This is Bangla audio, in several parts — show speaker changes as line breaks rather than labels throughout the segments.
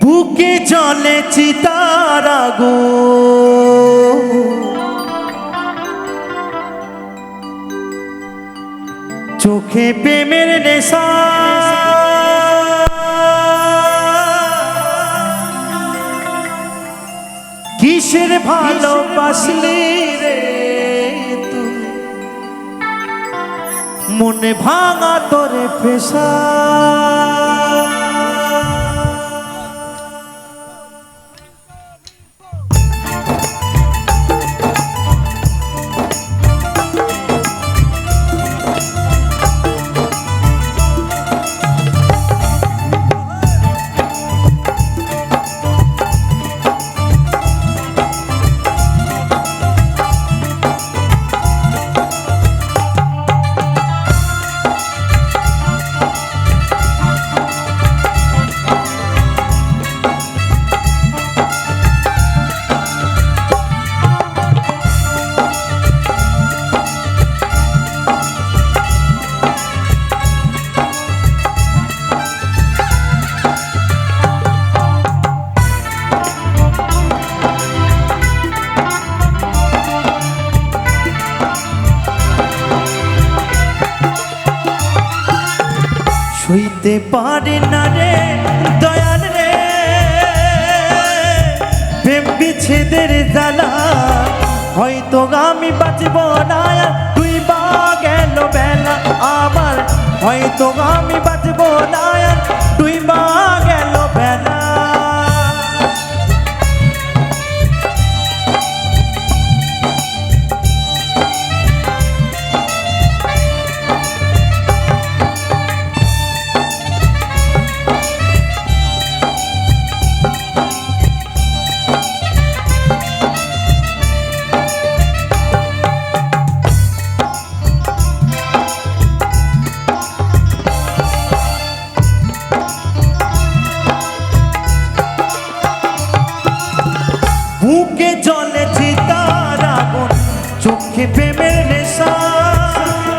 বুকে জ্বলে চিতার আগুন, চোখে প্রেমের নেশা, কিসের ভালোবাসলি রে তুই, মনে ভাঙা তোরে পেশা। সইতে পারে না রে দয়াল রে প্রেম বিচ্ছেদের জ্বালা, হয়তো আমি বাঁচব না তুই বা গেল বেলা আমার, হয়তো আমি বাঁচব না তুই বা গেল বেলা। বুকে জ্বলে চিতার আগুন, চোখে প্রেমের নেশা,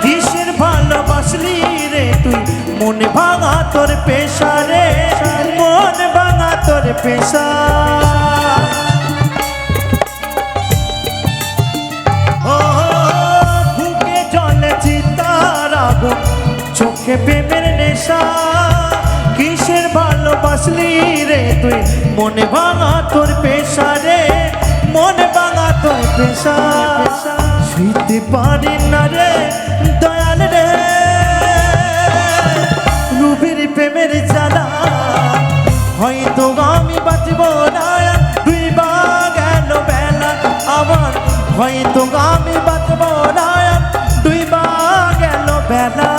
কিসের ভালোবাসলি রে তুই, মনে ভাঙা তোর পেশা রে, মন ভাঙা তোর পেশা। ও বুকে জ্বলে চিতার আগুন, চোখে প্রেমের নেশা, কিসের ভালোবাসলি রে তুই, মনে ভাঙা তোর পেশা রে, মনে ভাঙা তোর পেশা। শুইতে পারি না রে দয়াল রে রূপের প্রেমের জ্বালা, হয়তো আমি বাঁচব না তুই বা গেল বেলা আমার, হয়তো আমি বাঁচব না তুই বা গেল বেলা।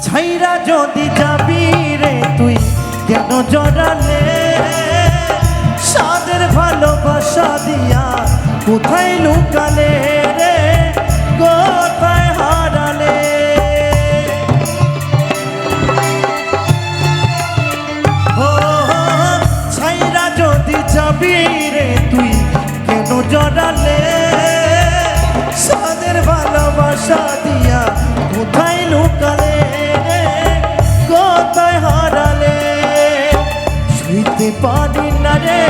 ছাইরা যদি যাবি রে তুই কেন জড়ালে, সাদের ভালোবাসা দিয়া কোথায় লুকালে রে, কোথায় হারালে। ও ছাইরা যদি যাবি রে তুই কেন জড়ালে, সাদের ভালোবাসা দিয়া কোথায় লুকালে, কোথায় হারালে। শুইতে পারি না রে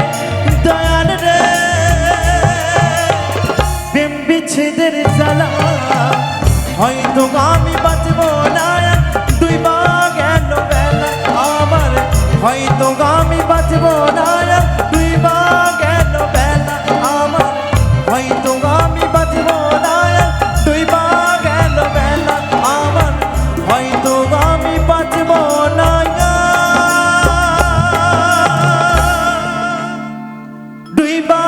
দয়াল রে প্রেম বিচ্ছেদের জ্বালা, হয়তো আমি বাঁচব না তুই বা গেল বেলা আমার, হয়তো আমি বাঁচব না তুই বা গেল বেলা আমার, হয়তো আমি বাঁচব না তুই বা গেল বেলা আমার, হয়তো আমি বাঁচব না তুই বা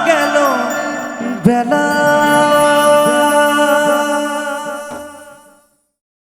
গেল বেলা।